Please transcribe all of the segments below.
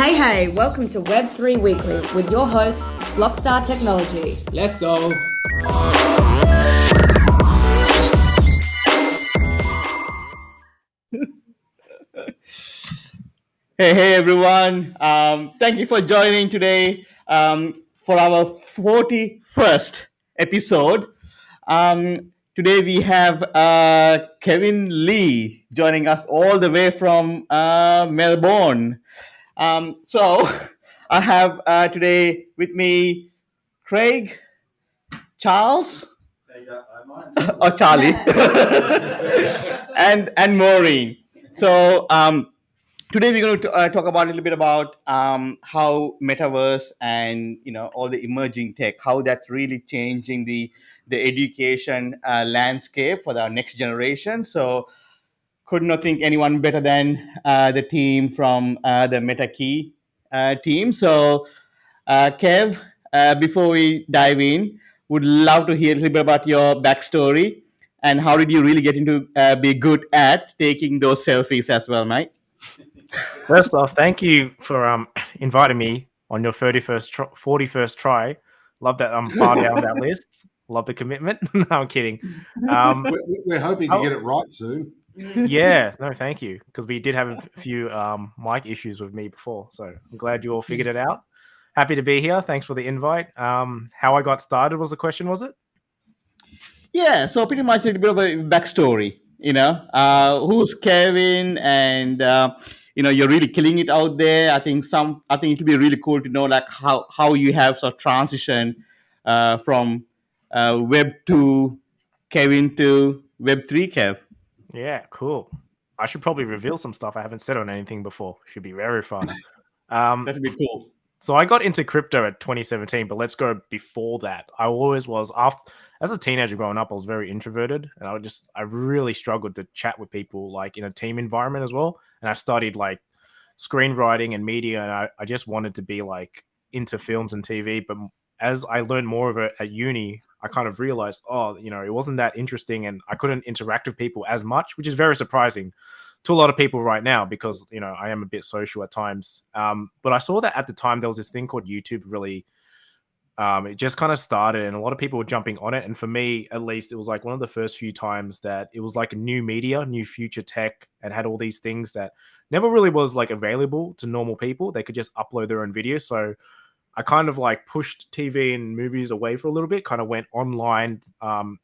Hey, welcome to Web3 Weekly with your host, Blockstar Technology. Let's go. Hey everyone. Thank you for joining today for our 41st episode. Um, Today we have Kevin Lee joining us all the way from Melbourne. So I have today with me Craig, Charles, or Charlie, and Maureen. So today we're going to talk about a little bit about how metaverse and all the emerging tech, how that's really changing the education landscape for the next generation. So could not think anyone better than the team from the MetaKey team. So Kev, before we dive in, would love to hear a little bit about your backstory and how did you really get into be good at taking those selfies as well, mate? First off, thank you for inviting me on your 41st try. Love that I'm far down that list. Love the commitment. No, I'm kidding. We're hoping to get it right soon. Yeah, no, thank you. Because we did have a few mic issues with me before. So I'm glad you all figured it out. Happy to be here. Thanks for the invite. How I got started was the question, was it? Yeah, so pretty much a little bit of a backstory. Who's Kevin, and you're really killing it out there. I think it'll be really cool to know like how you have sort of transition from Web 2 Kevin to Web 3 Kev. Yeah, cool. I should probably reveal some stuff I haven't said on anything before. Should be very fun. That'd be cool. So I got into crypto at 2017, but let's go before that. I always was as a teenager growing up, I was very introverted and I really struggled to chat with people like in a team environment as well. And I studied like screenwriting and media, and I just wanted to be like into films and TV. But as I learned more of it at uni, I kind of realized, it wasn't that interesting and I couldn't interact with people as much, which is very surprising to a lot of people right now because, I am a bit social at times. But I saw that at the time there was this thing called YouTube really, it just kind of started and a lot of people were jumping on it. And for me, at least, it was like one of the first few times that it was like a new media, new future tech, and had all these things that never really was like available to normal people. They could just upload their own videos. So I kind of like pushed TV and movies away for a little bit, kind of went online, to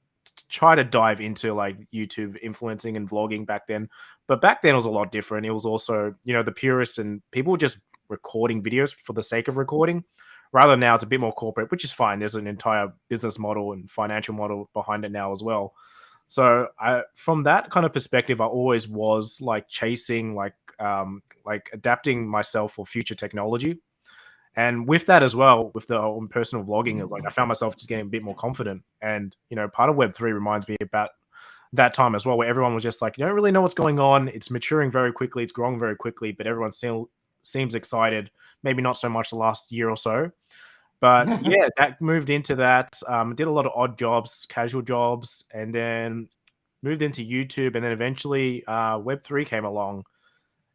try to dive into like YouTube influencing and vlogging back then. But back then it was a lot different. It was also, the purists and people were just recording videos for the sake of recording. Rather now it's a bit more corporate, which is fine. There's an entire business model and financial model behind it now as well. So from that kind of perspective, I always was like chasing, like adapting myself for future technology. And with that as well, with the own personal vlogging, it was like I found myself just getting a bit more confident. And, part of Web3 reminds me about that time as well, where everyone was just like, you don't really know what's going on. It's maturing very quickly. It's growing very quickly, but everyone still seems excited. Maybe not so much the last year or so. But yeah, that moved into that. Did a lot of odd jobs, casual jobs, and then moved into YouTube. And then eventually Web3 came along.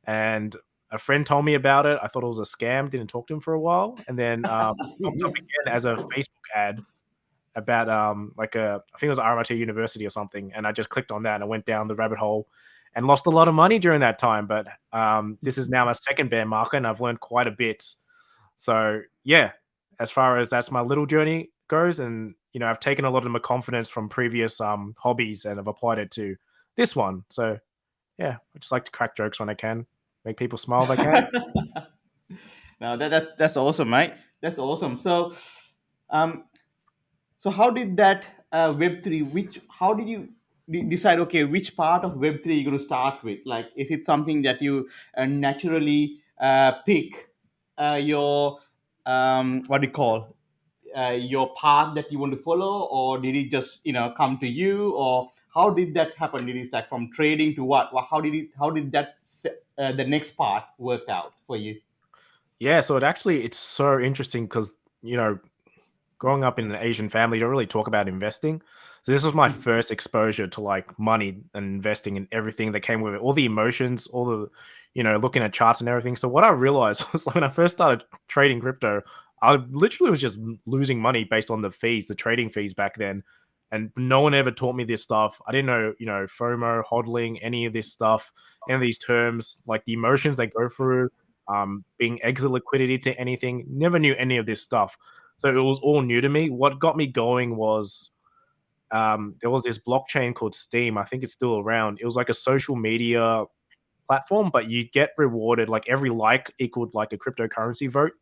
And a friend told me about it. I thought it was a scam. Didn't talk to him for a while, and then popped up again as a Facebook ad about I think it was RMIT University or something. And I just clicked on that and I went down the rabbit hole and lost a lot of money during that time. But this is now my second bear market, and I've learned quite a bit. So yeah, as far as that's my little journey goes, and I've taken a lot of my confidence from previous hobbies and I've applied it to this one. So yeah, I just like to crack jokes when I can. Make people smile if I can. No, that's awesome, mate. That's awesome. So, so how did that Web 3? How did you decide? Okay, which part of Web 3 you're going to start with? Like, is it something that you naturally pick your what do you call your path that you want to follow, or did it just come to you, or how did that happen? Did it start from trading to what? How did that the next part work out for you? Yeah, so it's so interesting because, growing up in an Asian family, you don't really talk about investing. So this was my first exposure to like money and investing and everything that came with it, all the emotions, all the, looking at charts and everything. So what I realized was like when I first started trading crypto, I literally was just losing money based on the fees, the trading fees back then. And no one ever taught me this stuff. I didn't know, FOMO, hodling, any of this stuff, any of these terms, like the emotions they go through, being exit liquidity to anything. Never knew any of this stuff. So it was all new to me. What got me going was there was this blockchain called Steam. I think it's still around. It was like a social media platform, but you get rewarded like every like equaled like a cryptocurrency vote.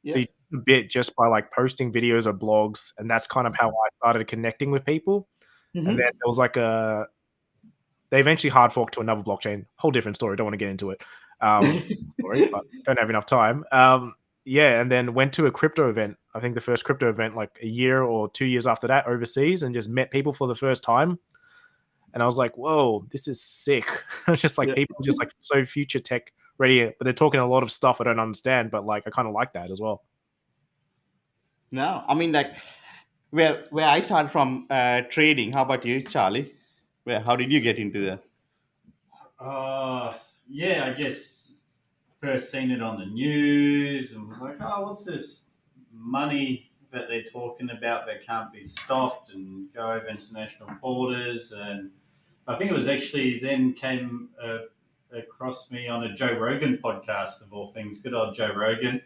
So Yeah. you get a bit just by like posting videos or blogs, and that's kind of how I started connecting with people. And then there was like they eventually hard forked to another blockchain. Whole different story. Don't want to get into it. Story, but don't have enough time. Yeah, and then went to a crypto event. I think the first crypto event like a year or 2 years after that overseas, and just met people for the first time. And I was like, whoa, this is sick. It's just like Yeah. people just like so future tech ready, but they're talking a lot of stuff I don't understand, but like I kind of like that as well. No, I mean, like where I started from trading. How about you, Charlie? How did you get into that? Yeah, I guess first seen it on the news and was like, oh, what's this money that they're talking about that can't be stopped and go over international borders? And I think it was actually then came across me on a Joe Rogan podcast, of all things. Good old Joe Rogan,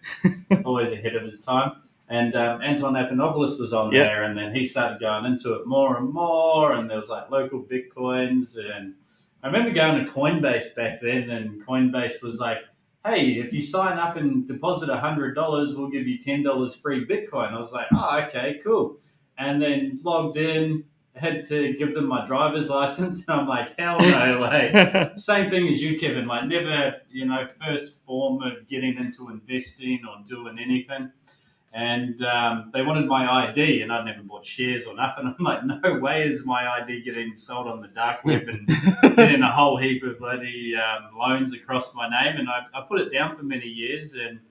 always ahead of his time. And Anton Aponopoulos was on Yeah. there, and then he started going into it more and more. And there was like local Bitcoins, and I remember going to Coinbase back then, and Coinbase was like, "Hey, if you sign up and deposit $100, we'll give you $10 free Bitcoin." I was like, "Oh, okay, cool." And then logged in, had to give them my driver's license, and I'm like, "Hell no, like same thing as you, Kevin. Like never, first form of getting into investing or doing anything." And they wanted my ID, and I'd never bought shares or nothing. I'm like, no way is my ID getting sold on the dark web and getting a whole heap of bloody loans across my name. And I put it down for many years. And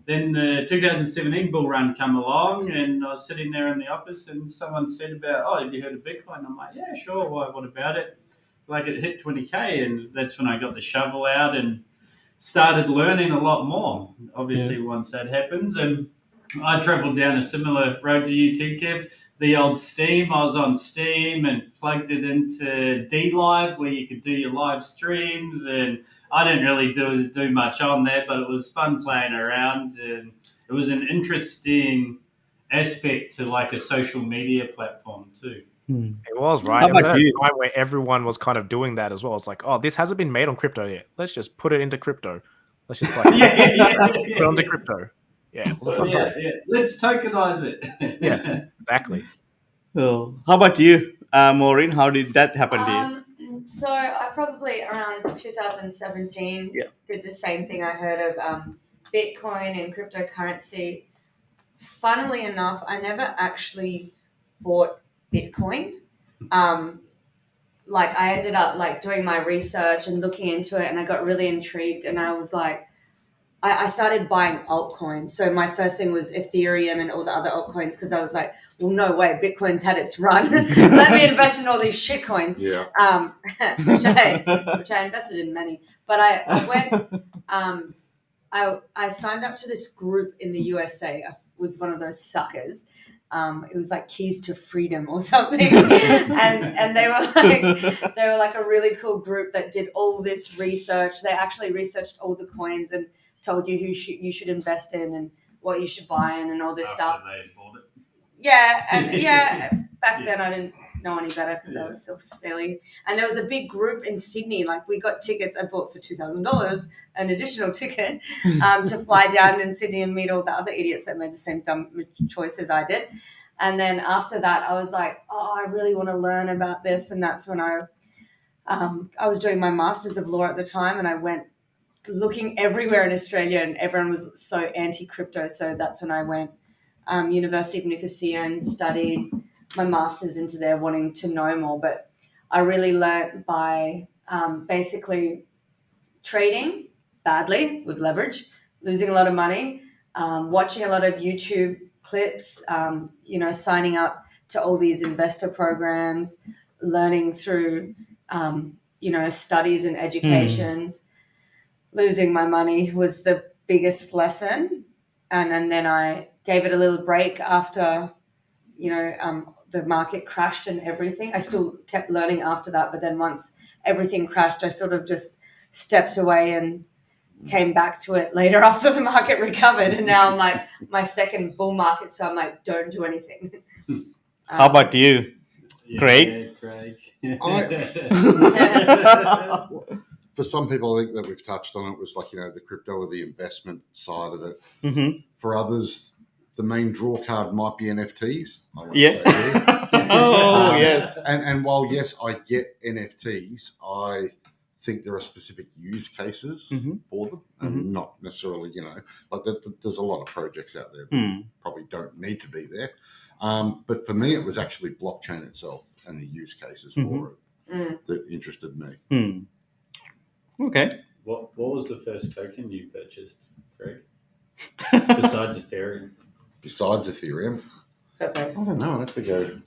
then the 2017 bull run come along, and I was sitting there in the office, and someone said about, oh, have you heard of Bitcoin? I'm like, yeah, sure. What about it? Like it hit 20K, and that's when I got the shovel out and started learning a lot more. Obviously, once that happens, and I travelled down a similar road to you too, Kev. The old Steam. I was on Steam and plugged it into D Live, where you could do your live streams. And I didn't really do much on that, but it was fun playing around, and it was an interesting aspect to like a social media platform too. It was, right? How It was about at a you? time where everyone was kind of doing that as well. It's like, oh, this hasn't been made on crypto yet. Let's just put it into crypto. Let's just like put it onto crypto. Yeah, it was a fun time. Yeah. Let's tokenize it. Yeah, exactly. Oh, how about you, Maureen? How did that happen to you? So I probably around 2017 did the same thing. I heard of Bitcoin and cryptocurrency. Funnily enough, I never actually bought Bitcoin. Like I ended up like doing my research and looking into it, and I got really intrigued, and I was like, I started buying altcoins. So my first thing was Ethereum and all the other altcoins, because I was like, well, no way, Bitcoin's had its run. Let me invest in all these shit coins. Yeah. Which I invested in many. But I went, I signed up to this group in the USA. I was one of those suckers. It was like Keys to Freedom or something, and they were like a really cool group that did all this research. They actually researched all the coins and told you who you should invest in and what you should buy in and all this stuff. They bought it. Yeah, and back then I didn't know any better because I was so silly. And there was a big group in Sydney. Like we got tickets. I bought for $2,000 an additional ticket to fly down in Sydney and meet all the other idiots that made the same dumb choices I did. And then after that, I was like, oh, I really want to learn about this. And that's when I was doing my Masters of Law at the time, and I went looking everywhere in Australia, and everyone was so anti-crypto. So that's when I went University of Nicosia and studied my master's into there, wanting to know more. But I really learnt by basically trading badly with leverage, losing a lot of money, watching a lot of YouTube clips, signing up to all these investor programs, learning through, studies and educations. Losing my money was the biggest lesson. And then I gave it a little break after, the market crashed and everything. I still kept learning after that, but then once everything crashed, I sort of just stepped away and came back to it later after the market recovered. And now I'm like my second bull market, so I'm like, don't do anything. How about you? Craig? For some people, I think that we've touched on it was like, the crypto or the investment side of it. Mm-hmm. For others, the main draw card might be NFTs. I want to Yeah. say there. Oh, yes. And while, yes, I get NFTs, I think there are specific use cases for them and not necessarily, there's a lot of projects out there that probably don't need to be there. But for me, it was actually blockchain itself and the use cases for it that interested me. Okay. What was the first token you purchased, Greg? Besides Ethereum? Besides Ethereum? I don't know. I'd have to go.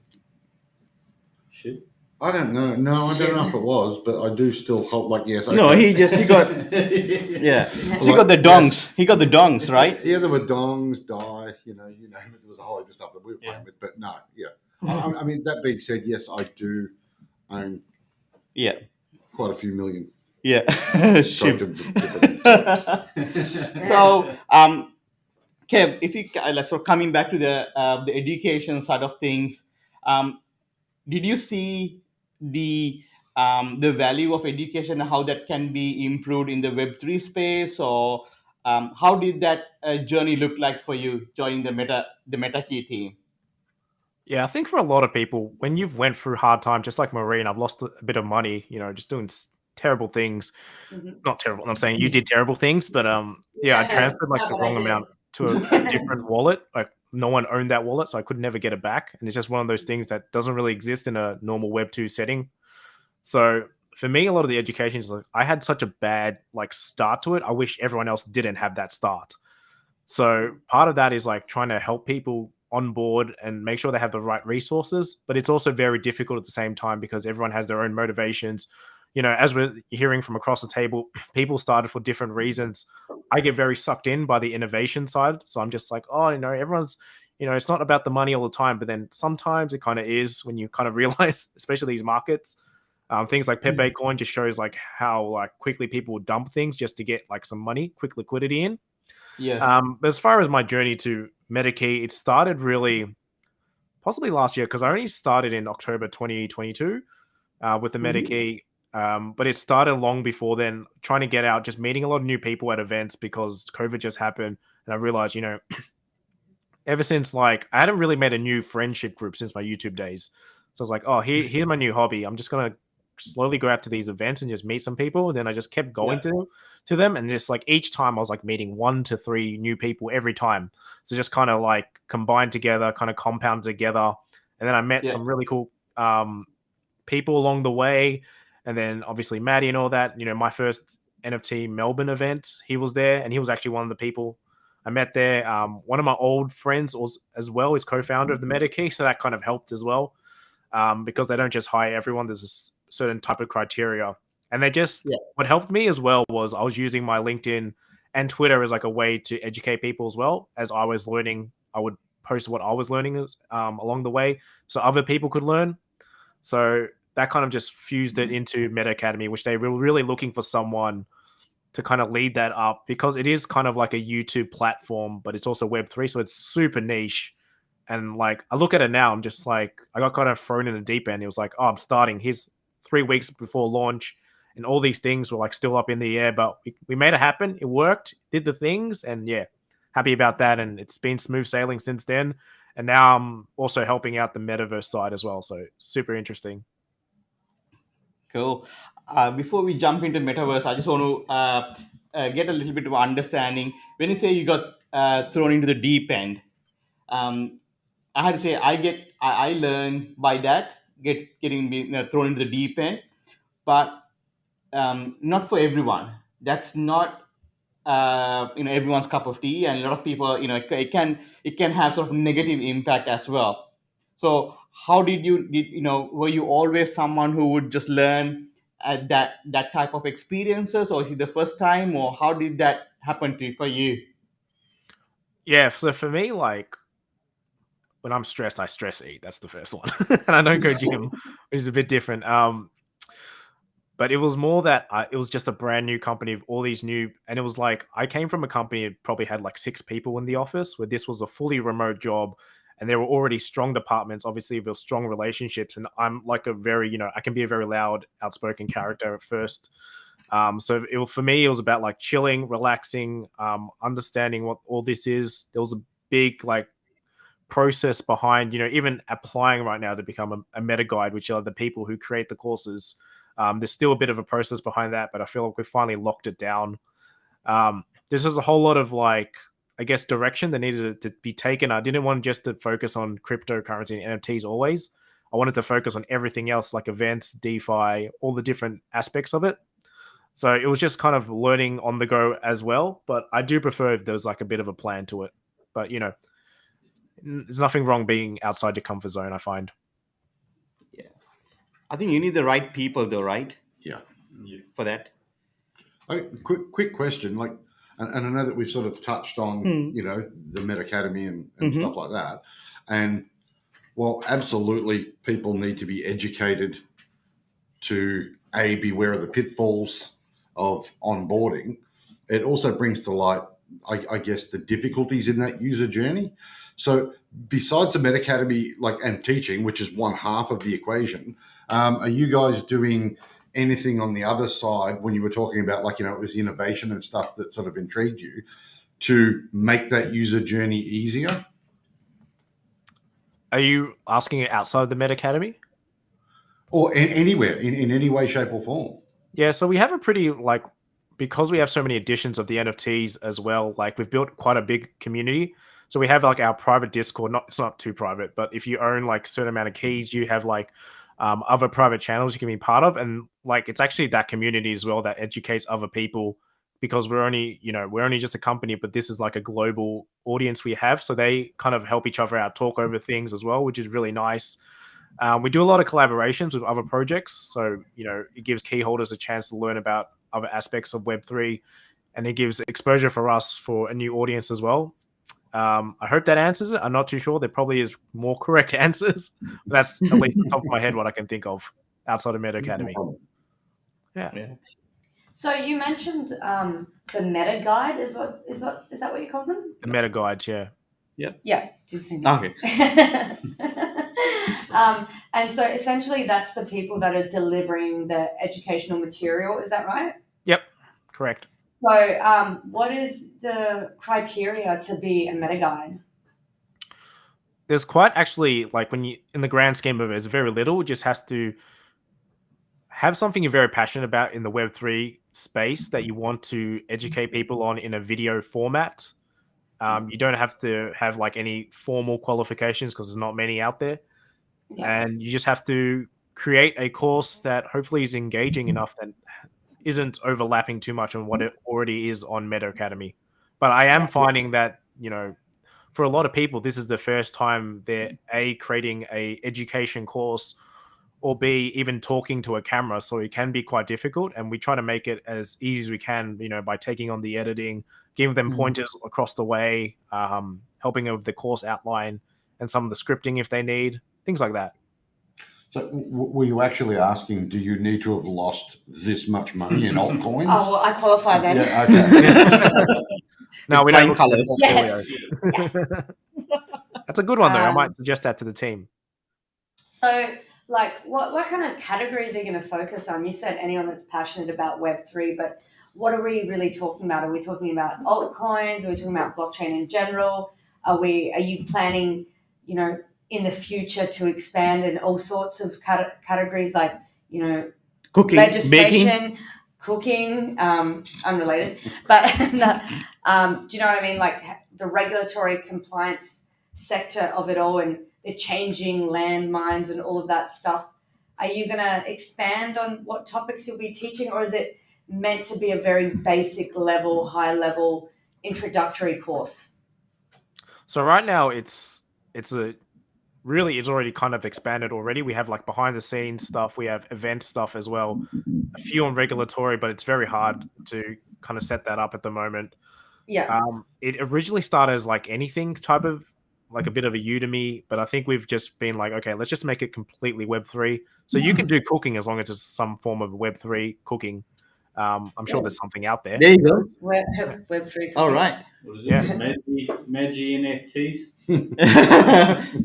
Shit. I don't know. No, I don't know if it was, but I do still hold, yes. No, he got, yeah. So he got the dongs. Yes. He got the dongs, right? Yeah, there were dongs, DAI, you name it. There was a whole heap of stuff that we were playing with, but no, yeah. I mean, that being said, yes, I do own quite a few million tokens of different types. So, Kev, if you so coming back to the education side of things, did you see the value of education, how that can be improved in the Web3 space, or how did that journey look like for you joining the MetaKey team? Yeah, I think for a lot of people, when you've went through hard time, just like Maureen, I've lost a bit of money, just doing terrible things. Not terrible. I'm saying you did terrible things, but I transferred the wrong amount to a different wallet. Like no one owned that wallet, so I could never get it back. And it's just one of those things that doesn't really exist in a normal Web2 setting. So for me, a lot of the education is I had such a bad start to it. I wish everyone else didn't have that start. So part of that is trying to help people on board and make sure they have the right resources, but it's also very difficult at the same time because everyone has their own motivations. As we're hearing from across the table, people started for different reasons. I get very sucked in by the innovation side. So I'm just everyone's, it's not about the money all the time, but then sometimes it kind of is when you kind of realize, especially these markets, things like Pepe Coin just shows how quickly people will dump things just to get some money, quick liquidity in. Yeah. But as far as my journey to MetaKey, it started really possibly last year because I only started in October 2022 with the MetaKey. But it started long before then, trying to get out, just meeting a lot of new people at events because COVID just happened. And I realized, ever since I hadn't really made a new friendship group since my YouTube days. So I was like, oh, here's my new hobby. I'm just going to slowly go out to these events and just meet some people. And then I just kept going to them. And just each time I was meeting 1 to 3 new people every time. So just kind of combined together, kind of compounded together. And then I met some really cool people along the way. And then obviously Maddie and all that, my first NFT Melbourne event, he was there and he was actually one of the people I met there. One of my old friends as well is co-founder of the MetaKey. So that kind of helped as well because they don't just hire everyone. There's a certain type of criteria. And they just, what helped me as well was I was using my LinkedIn and Twitter as a way to educate people as well. As I was learning, I would post what I was learning along the way so other people could learn. So that kind of just fused it into Meta Academy, which they were really looking for someone to kind of lead that up because it is kind of like a YouTube platform, but it's also Web3. So it's super niche. And I look at it now, I'm just I got kind of thrown in the deep end. It was I'm starting. Here's 3 weeks before launch and all these things were still up in the air, but we made it happen. It worked, did the things. And happy about that. And it's been smooth sailing since then. And now I'm also helping out the Metaverse side as well. So super interesting. Cool. Before we jump into Metaverse, I just want to get a little bit of understanding. When you say you got thrown into the deep end, I had to say I learn by that getting thrown into the deep end, but not for everyone. That's not everyone's cup of tea, and a lot of people it can have sort of negative impact as well. So how did you were you always someone who would just learn at that type of experiences, or is it the first time, or how did that happen for you? Yeah, so for me, like when I'm stressed, I stress eat. That's the first one, and I don't go gym, which is a bit different. But it was more that it was just a brand new company of all these new, and it was like I came from a company that probably had like 6 people in the office, where this was a fully remote job, and there were already strong departments, obviously with strong relationships, and I'm like a very, I can be a very loud, outspoken character at first. So for me, it was about like chilling, relaxing, understanding what all this is. There was a big like process behind, even applying right now to become a meta guide, which are the people who create the courses. There's still a bit of a process behind that, but I feel like we finally locked it down. There's just a whole lot of like, I guess, direction that needed to be taken. I didn't want just to focus on cryptocurrency and NFTs always. I wanted to focus on everything else, like events, DeFi, all the different aspects of it. So it was just kind of learning on the go as well. But I do prefer if there's like a bit of a plan to it. But there's nothing wrong being outside your comfort zone, I find. Yeah, I think you need the right people though, right? Yeah. For that. Quick question, like, and I know that we've sort of touched on, the Meta Academy and stuff like that. And well, absolutely, people need to be educated to be aware of the pitfalls of onboarding. It also brings to light, I guess, the difficulties in that user journey. So besides the Meta Academy, and teaching, which is one half of the equation, are you guys doing anything on the other side when you were talking about, it was innovation and stuff that sort of intrigued you to make that user journey easier? Are you asking it outside of the Meta Academy? Or anywhere, in any way, shape or form? Yeah, so we have a pretty, because we have so many editions of the NFTs as well, we've built quite a big community. So we have our private Discord. It's not too private, but if you own a certain amount of keys, you have other private channels you can be part of, and it's actually that community as well that educates other people, because we're only just a company, but this is a global audience we have, so they kind of help each other out, talk over things as well, which is really nice. We do a lot of collaborations with other projects, so it gives key holders a chance to learn about other aspects of Web3, and it gives exposure for us for a new audience as well. I hope that answers it. I'm not too sure. There probably is more correct answers. But that's at least on top of my head what I can think of outside of Meta Academy. Yeah. So you mentioned the Meta Guide is that what you call them? The Meta Guides, yeah. Yeah. Just saying. Okay. And so essentially that's the people that are delivering the educational material. Is that right? Yep. Correct. So what is the criteria to be a meta guide? There's quite actually, when you, in the grand scheme of it, it's very little. It just has to have something you're very passionate about in the Web3 space that you want to educate people on in a video format. You don't have to have any formal qualifications, because there's not many out there. Yeah. And you just have to create a course that hopefully is engaging enough that isn't overlapping too much on what it already is on Meta Academy. But I am finding that, for a lot of people, this is the first time they're creating a education course, or B, even talking to a camera. So it can be quite difficult. And we try to make it as easy as we can, by taking on the editing, giving them pointers across the way, helping them with the course outline and some of the scripting if they need, things like that. So were you actually asking, do you need to have lost this much money in altcoins? Oh, well, I qualify then. Yeah, okay. No, we don't colors. Yes. That's a good one, though. I might suggest that to the team. So, what kind of categories are you going to focus on? You said anyone that's passionate about Web3, but what are we really talking about? Are we talking about altcoins? Are we talking about blockchain in general? Are you planning, in the future to expand in all sorts of categories cooking, legislation, baking, cooking, unrelated, but do you know what I mean? The regulatory compliance sector of it all, and the changing landmines and all of that stuff. Are you going to expand on what topics you'll be teaching, or is it meant to be a very basic level, high level introductory course? So right now it's a really it's already kind of expanded already. We have like behind the scenes stuff, we have event stuff as well, a few on regulatory, but it's very hard to kind of set that up at the moment. Yeah. It originally started as like anything type of like a bit of a Udemy, but I think we've just been like, okay, let's just make it completely Web3. So you can do cooking as long as it's some form of Web3 cooking. I'm sure there's something out there. There you go. Web3. All right. What is it? Yeah. Magi NFTs? Me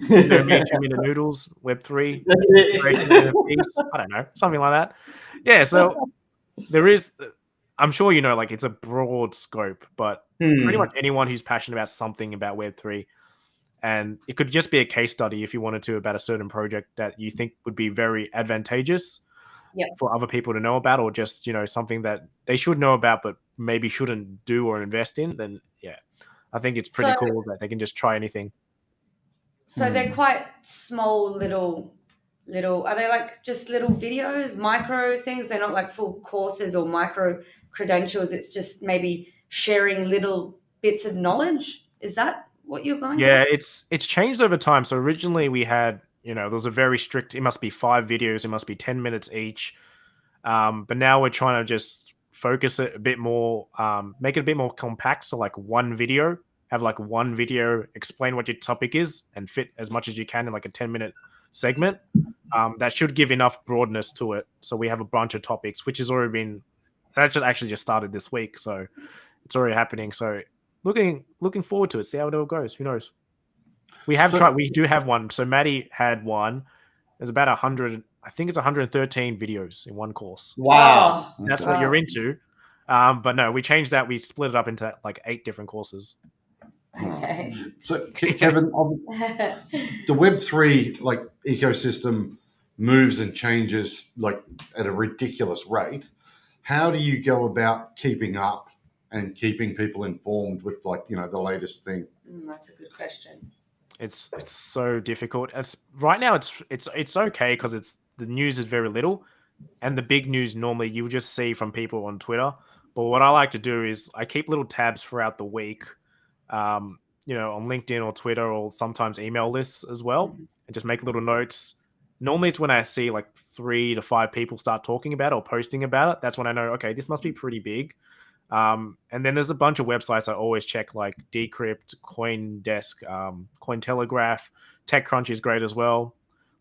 2 minute noodles, Web3, That's it. creation of NFTs. I don't know, something like that. Yeah, so there is, I'm sure you know, like it's a broad scope, but pretty much anyone who's passionate about something about Web3, and it could just be a case study if you wanted to about a certain project that you think would be very advantageous for other people to know about, or just, you know, something that they should know about but maybe shouldn't do or invest in, then yeah, I think it's pretty cool that they can just try anything. So they're quite small little, are they like just little videos, micro things? They're not like full courses or micro credentials. It's just maybe sharing little bits of knowledge. Is that what you're going Yeah, for? it's changed over time. So originally we had, you know, there was a very strict, it must be 5 videos, it must be 10 minutes each. But now we're trying to just focus it a bit more, make it a bit more compact. So like one video, have like one video, explain what your topic is and fit as much as you can in like a 10-minute segment. That should give enough broadness to it. So we have a bunch of topics, which has already been, that just actually just started this week. So it's already happening. So looking forward to it. See how it all goes. Who knows? We have tried. We do have one. So Maddie had one. There's about 100. I think it's 113 videos in one course. Wow. That's what you're into. But no, we changed that. We split it up into like 8 different courses. Okay. So, Kevin, the Web3 like ecosystem moves and changes like at a ridiculous rate. How do you go about keeping up and keeping people informed with, like, you know, the latest thing? That's a good question. It's so difficult. It's right now. It's okay because it's the news is very little, and the big news normally you just see from people on Twitter. But what I like to do is I keep little tabs throughout the week, you know, on LinkedIn or Twitter or sometimes email lists as well, and just make little notes. Normally, it's when I see like 3 to 5 people start talking about it or posting about it. That's when I know, okay, this must be pretty big. And then there's a bunch of websites I always check, like Decrypt, CoinDesk, Cointelegraph, TechCrunch is great as well.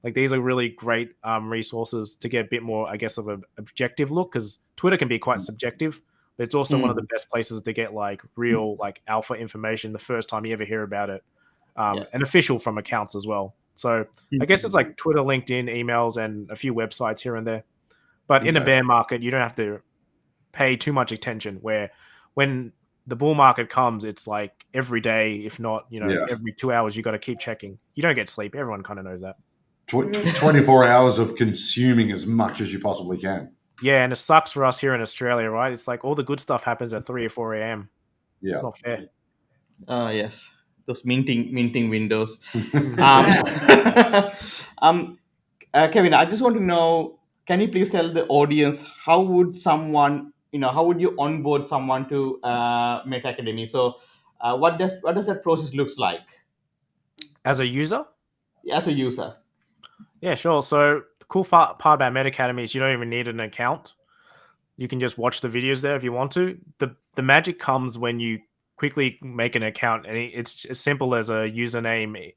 Like these are really great resources to get a bit more, I guess, of an objective look, because Twitter can be quite subjective, but it's also one of the best places to get like real like alpha information the first time you ever hear about it, and official from accounts as well. So I guess it's like Twitter, LinkedIn, emails, and a few websites here and there. But in a bear market, you don't have to pay too much attention, where when the bull market comes, it's like every day, if not, you know, every 2 hours, you got to keep checking. You don't get sleep. Everyone kind of knows that. 24 hours of consuming as much as you possibly can. Yeah, and it sucks for us here in Australia, right? It's like all the good stuff happens at 3 or 4 a.m. Yeah. It's not fair. Yes, those minting windows. Kevin, I just want to know, can you please tell the audience how would someone, you know, how would you onboard someone to Meta Academy? So what does that process looks like As a user? as a user? Yeah, sure. So the cool part about Meta Academy is you don't even need an account. You can just watch the videos there if you want to. The magic comes when you quickly make an account, and it's as simple as a username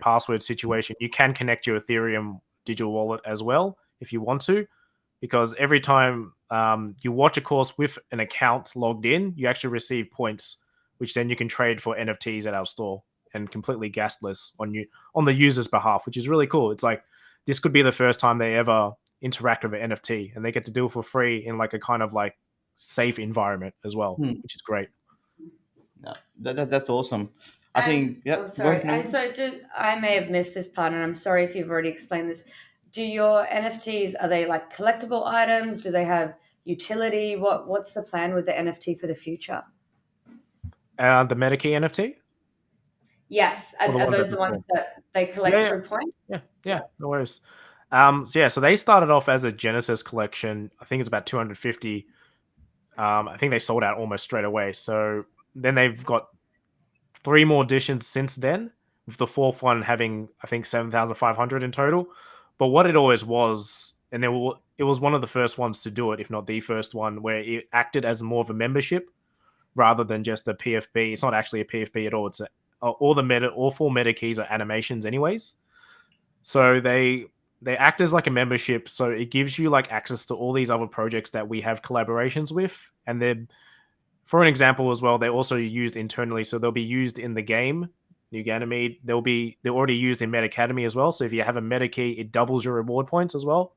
password situation. You can connect your Ethereum digital wallet as well if you want to, because every time you watch a course with an account logged in, you actually receive points, which then you can trade for NFTs at our store and completely gasless on the user's behalf, which is really cool. It's like this could be the first time they ever interact with an NFT, and they get to do it for free in like a kind of like safe environment as well, which is great. No, that's awesome. I think. Yeah. Oh, sorry. And so, I may have missed this part, and I'm sorry if you've already explained this. Do your NFTs, are they like collectible items? Do they have utility? What's the plan with the NFT for the future? The MetaKey NFT. Yes, are those the ones that they collect through points? Yeah, no worries. So they started off as a Genesis collection. I think it's about 250. I think they sold out almost straight away. So then they've got 3 more editions since then, with the fourth one having, I think, 7,500 in total. But what it always was, and it was one of the first ones to do it, if not the first one, where it acted as more of a membership rather than just a PFP. It's not actually a PFP at all. It's all four meta keys are animations, anyways. So they act as like a membership. So it gives you like access to all these other projects that we have collaborations with, and they're, for an example as well, they're also used internally. So they'll be used in the game, New Ganymede. They're already used in Meta Academy as well. So if you have a meta key, it doubles your reward points as well,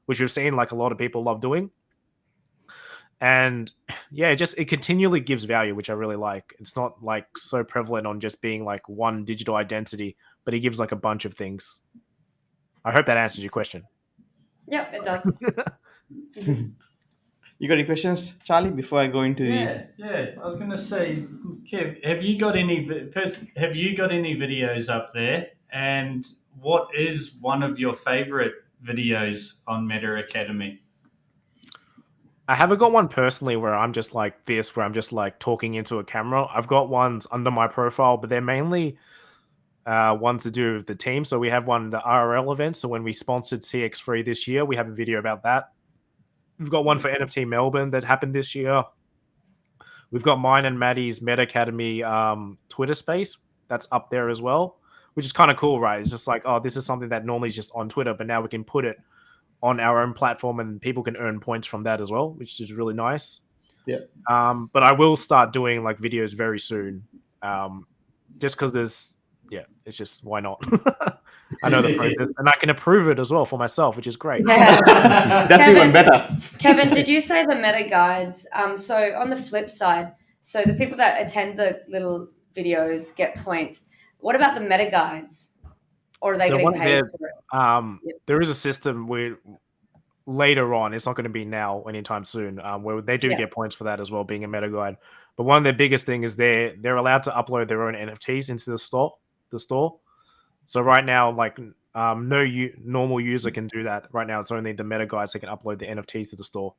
which we've seen like a lot of people love doing. And yeah, it continually gives value, which I really like. It's not like so prevalent on just being like one digital identity, but it gives like a bunch of things. I hope that answers your question. Yep, it does. You got any questions, Charlie? Before I go into Yeah. I was going to say, Kev, have you got any videos up there? And what is one of your favorite videos on Meta Academy? I haven't got one personally where I'm just like this, where I'm just like talking into a camera. I've got ones under my profile, but they're mainly ones to do with the team. So we have one, the RRL event. So when we sponsored CX3 this year, we have a video about that. We've got one for NFT Melbourne that happened this year. We've got mine and Maddie's Meta Academy Twitter space that's up there as well, which is kind of cool, right? It's just like, oh, this is something that normally is just on Twitter, but now we can put it on our own platform and people can earn points from that as well, which is really nice. Yeah. But I will start doing like videos very soon, just because it's just, why not? I know the process and I can approve it as well for myself, which is great. That's even better. Kevin, did you say the meta guides? So on the flip side, so the people that attend the little videos get points. What about the meta guides? Or are they getting paid for it? There is a system where later on, it's not going to be now anytime soon, where they do get points for that as well, being a meta guide. But one of their biggest thing is they're allowed to upload their own NFTs into the store. So right now, like no normal user can do that. Right now, it's only the meta guides that can upload the NFTs to the store.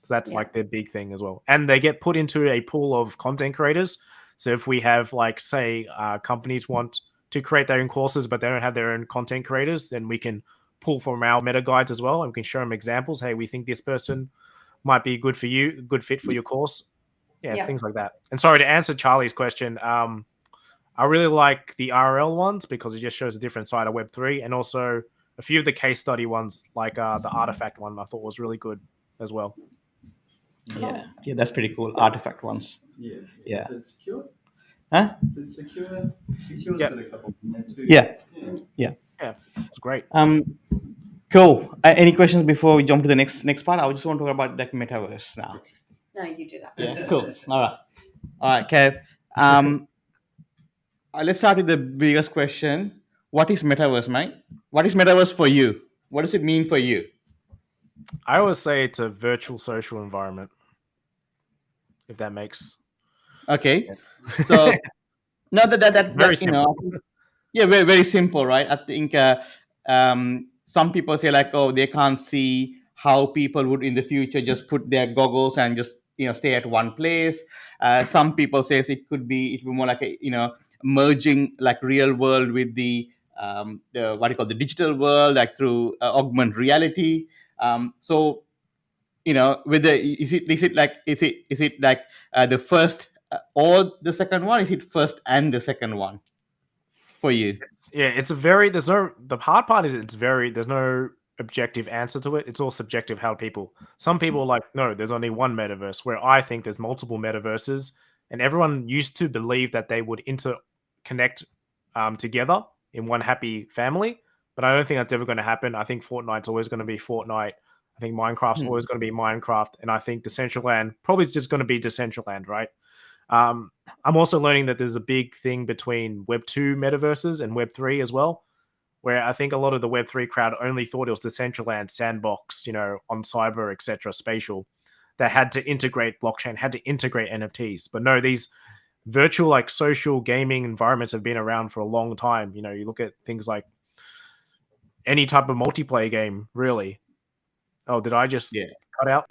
So that's like their big thing as well. And they get put into a pool of content creators. So if we have like, say, companies want to create their own courses, but they don't have their own content creators, then we can pull from our meta guides as well. And we can show them examples. Hey, we think this person might be good for you, good fit for your course. Yeah, things like that. And sorry, to answer Charlie's question, I really like the RL ones because it just shows a different side of Web3, and also a few of the case study ones, like the artifact one, I thought was really good as well. Yeah, that's pretty cool. Artifact ones. Yeah. Yeah. Is it secure? Huh? Is it secure? Secure's got a couple in there too. Yeah. It's great. Cool. Any questions before we jump to the next part? I just want to talk about like Metaverse now. No, you do that. Yeah, cool. All right, Kev. Let's start with the biggest question. What is Metaverse, mate? What is Metaverse for you? What does it mean for you? I always say it's a virtual social environment, if that makes. Okay. So, no, that Very you know, very, very simple, right? I think some people say like, oh, they can't see how people would in the future just put their goggles and just stay at one place. Some people say it would be more like a merging like real world with the what you call the digital world, like through augmented reality. So with the is it like the first or the second one? Is it first and the second one for you? The hard part is there's no objective answer to it. It's all subjective how some people are like, no, there's only one metaverse, where I think there's multiple metaverses, and everyone used to believe that they would interconnect together in one happy family, but I don't think that's ever going to happen. I think Fortnite's always going to be Fortnite. I think Minecraft's always going to be Minecraft, and I think Decentraland probably is just going to be Decentraland, right? I'm also learning that there's a big thing between Web2 metaverses and Web3 as well, where I think a lot of the Web3 crowd only thought it was Decentraland, Sandbox, on Cyber, etc., Spatial, that had to integrate blockchain, had to integrate NFTs. But no, these virtual like social gaming environments have been around for a long time. You look at things like any type of multiplayer game, really. Oh, did I just cut out?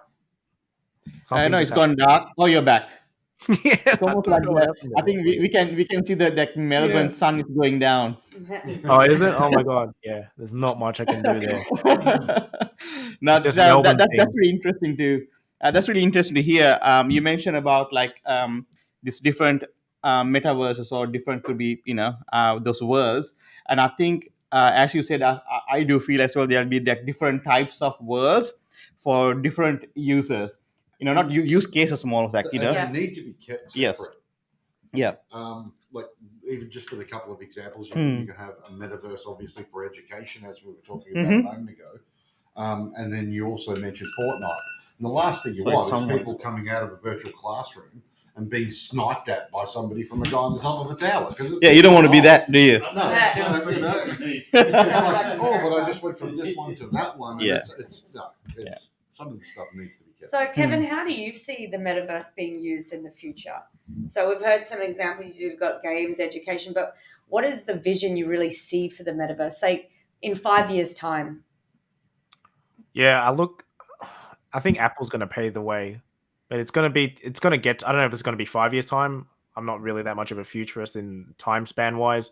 I know it's gone dark. Oh, you're back. Yeah, It's almost like what that. happened I there. think we can see that Melbourne sun is going down. Oh, is it? Oh my god, yeah. There's not much I can do there. Now It's just Melbourne that's things. really interesting to that's really interesting to hear. You mentioned about like these different metaverses or different could be those worlds, and I think as you said, I do feel as well there'll be like different types of worlds for different users. Not use cases more like And Yeah. they need to be kept Yes. separate. Yeah. Like even just with a couple of examples, you can have a metaverse, obviously for education, as we were talking about a moment ago, and then you also mentioned Fortnite. And the last thing you want is people coming out of a virtual classroom and being sniped at by somebody from a guy on the top of a tower. Yeah, you don't want to be that, do you? No, Yeah. sounds pretty bad. It's Sounds like, like oh, but I just went from this one to that one. And Yeah. it's some of the stuff needs to be kept. So, Kevin, how do you see the metaverse being used in the future? So, we've heard some examples. You've got games, education, but what is the vision you really see for the metaverse, say, in 5 years' time? Yeah, I think Apple's going to pave the way, but it's going to get, I don't know if it's going to be 5 years time. I'm not really that much of a futurist in time span wise,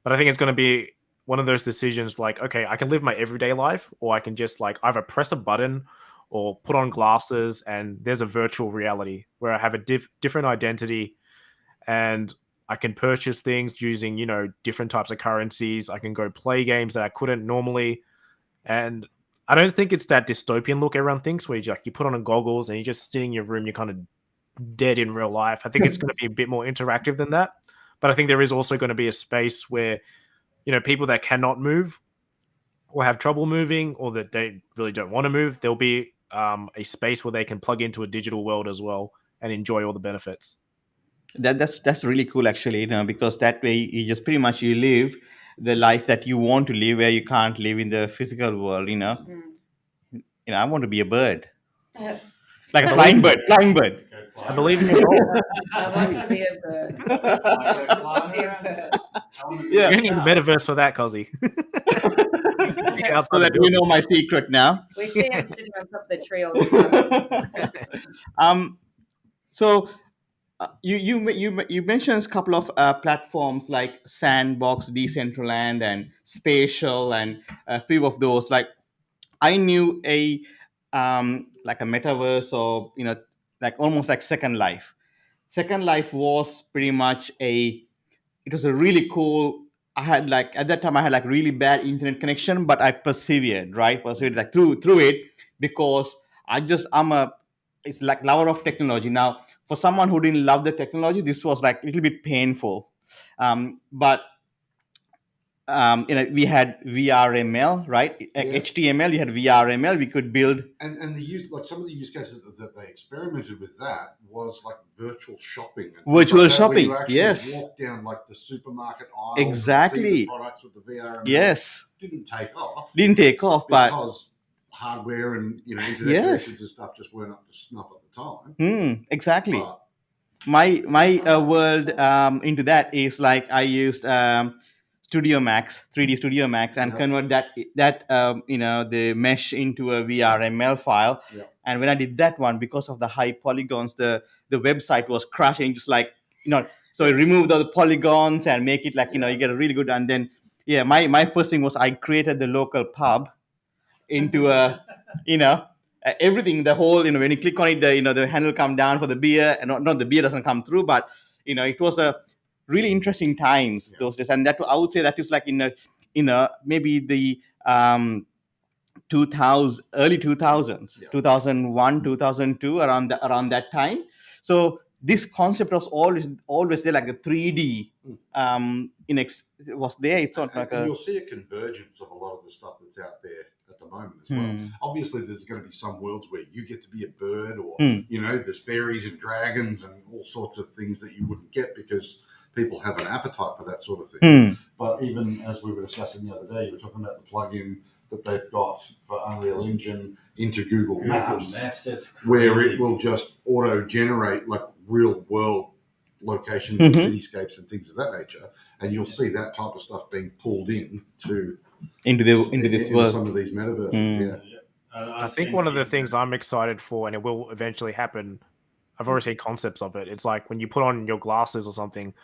but I think it's going to be one of those decisions like, okay, I can live my everyday life, or I can just like either press a button or put on glasses and there's a virtual reality where I have a different identity and I can purchase things using, different types of currencies. I can go play games that I couldn't normally. And I don't think it's that dystopian look everyone thinks, where you put on a goggles and you just sit in your room, you're kind of dead in real life. I think it's going to be a bit more interactive than that. But I think there is also going to be a space where, people that cannot move or have trouble moving or that they really don't want to move, there'll be a space where they can plug into a digital world as well and enjoy all the benefits. That's really cool actually, because that way you just pretty much you live the life that you want to live where you can't live in the physical world. I want to be a bird, like a flying bird. I believe in your goal. I want to be a bird. I want to be a bird. Yeah. You need a metaverse for that, Cozzy. So that you know my secret now. We see him sitting on top of the tree all the time. So you mentioned a couple of platforms like Sandbox, Decentraland, and Spatial, and a few of those. Like I knew like a metaverse, or like almost like Second Life. Second Life was pretty much it was a really cool. I had like at that time I had like really bad internet connection, but I persevered, like through it, because I'm a it's like lover of technology. Now, for someone who didn't love the technology, this was like a little bit painful. But we had VRML, right? HTML, you had VRML. We could build And the use, like some of the use cases that they experimented with, that was like virtual shopping. And virtual like that, shopping. where you actually Yes, walk down like the supermarket aisle. exactly. And see the products with the VRML. Yes, Didn't take off. but because hardware and internet Yes. connections and stuff just weren't up to snuff at the time. Exactly. But My world into that is like I used Studio Max, 3D Studio Max, and Yep. convert that the mesh into a VRML file. Yep. And when I did that one, because of the high polygons, the website was crashing, just like so I removed all the polygons and make it like you get a really good. And then my first thing was I created the local pub into a everything, the whole when you click on it, the handle come down for the beer, and not the beer doesn't come through, but it was a really interesting times those days. And that I would say that is like in a maybe the early 2000s, 2001, 2002, around that time. So this concept was always there, like a 3D was there. It's not like and you'll see a convergence of a lot of the stuff that's out there at the moment as well. Obviously, there's going to be some worlds where you get to be a bird, or there's fairies and dragons and all sorts of things that you wouldn't get because people have an appetite for that sort of thing. But even as we were discussing the other day, you were talking about the plugin that they've got for Unreal Engine into Google Maps, that's where it will just auto-generate like real-world locations and cityscapes and things of that nature, and you'll see that type of stuff being pulled into this world, some of these metaverses. I think one of the things I'm excited for, and it will eventually happen, I've already seen concepts of it. It's like when you put on your glasses or something,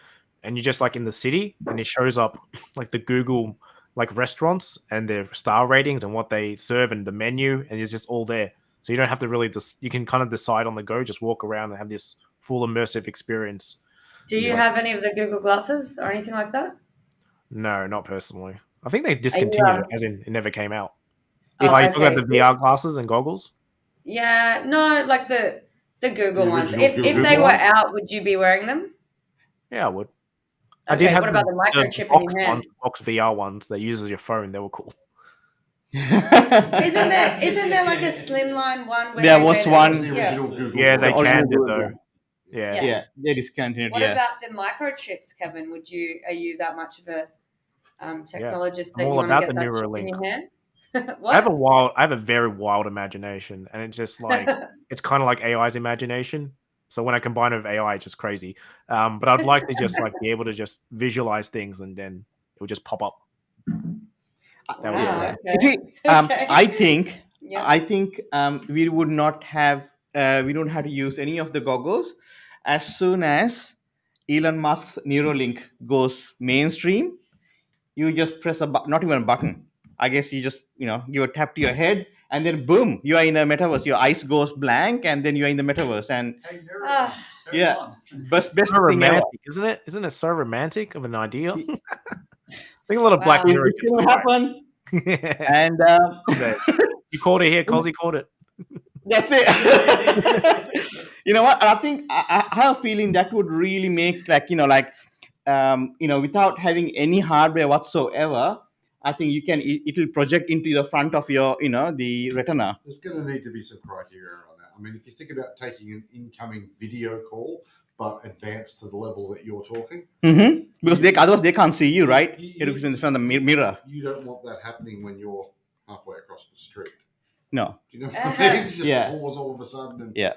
and you're just like in the city, and it shows up like the Google like restaurants and their star ratings and what they serve and the menu, and it's just all there. So you don't have to really you can kind of decide on the go, just walk around and have this full immersive experience. Do you have any of the Google glasses or anything like that? No, not personally. I think they Are you, discontinued it, as in it never came out. oh, Are you talking okay. about the VR glasses and goggles? Yeah, no, like the Google The ones. original If Google they were ones? out, would you be wearing them? Yeah, I would. I Okay, did have what about the microchip in your hand? Box VR ones that uses your phone. They were cool. Isn't there like a slimline one? Where There they was made it- one- The Yeah. original Google. Yeah, they The original canned it Google though. one. Yeah. Yeah. Yeah, they discontinued. What Yeah. about the microchips, Kevin? Are you that much of a technologist I'm that you all want to about get the that chip in Neuralink. your hand? I have What? a very wild imagination, and it's just like it's kind of like AI's imagination. So when I combine it with AI, it's just crazy. But I'd like to just like be able to just visualize things, and then it would just pop up. That would be Wow, great. okay. See, Okay. I think we would not have we don't have to use any of the goggles as soon as Elon Musk's Neuralink goes mainstream. You just press a button, not even a button. I guess you just give a tap to your head, and then boom, you are in a metaverse. Your eyes goes blank, and then you're in the metaverse. And Ah. yeah, best So thing ever. romantic, isn't it? Isn't it so romantic of an idea? I think a lot of Wow. Black Mirror. It's gonna happen, Yeah. and Okay. You called it here, Cosy called it. that's it. You know what? I think I have a feeling that would really make without having any hardware whatsoever. I think it will project into the front of your the retina. There's going to need to be some criteria on that. I mean, if you think about taking an incoming video call, but advanced to the level that you're talking, Because otherwise they can't see you, right? You- It looks in front of the mirror. you don't want that happening when you're halfway across the street. No. Do you know what I mean? It's just Yeah. pause all of a sudden, and Yeah.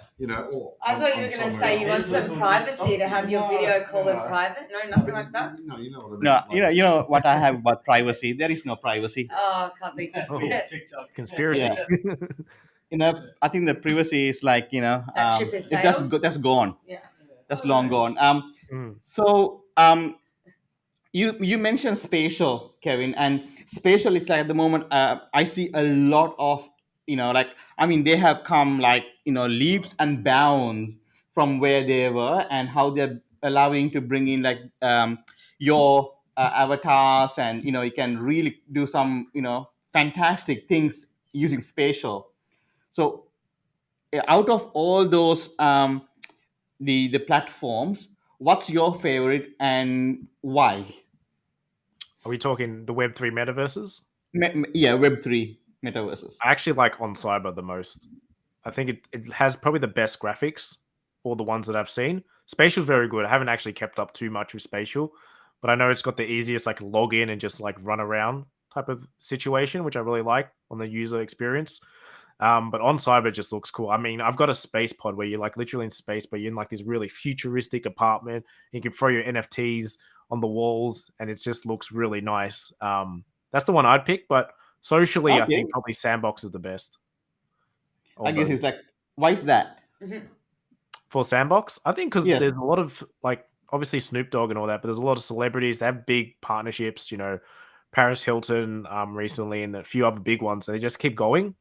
or I thought you were going to say you want some privacy to have your video call in private. No, nothing like that. No, you know what I mean. No, Like, you know what I have about privacy. There is no privacy. Oh, Cosy. Oh. TikTok Conspiracy. Yeah. I think the privacy is like That ship is that's sailed? that's gone. Yeah. That's long gone. So you mentioned spatial, Kevin, and spatial is like at the moment I see a lot of they have come leaps and bounds from where they were and how they're allowing to bring in your avatars, and you can really do some fantastic things using spatial. So out of all those the platforms, what's your favorite and why? Are we talking the Web3 metaverses? Web3 metaverses. I actually like On Cyber the most. I think it has probably the best graphics, all the ones that I've seen. Spatial's very good. I haven't actually kept up too much with Spatial, but I know it's got the easiest like log in and just like run around type of situation, which I really like on the user experience. But On Cyber just looks cool. I mean, I've got a space pod where you're like literally in space, but you're in like this really futuristic apartment. You can throw your NFTs on the walls, and it just looks really nice. That's the one I'd pick, but socially, I Okay. think probably Sandbox is the best. I guess Although- it's like, why is that? for Sandbox, I think because Yes. there's a lot of like obviously Snoop Dogg and all that, but there's a lot of celebrities. They have big partnerships. Paris Hilton recently, and a few other big ones. And they just keep going.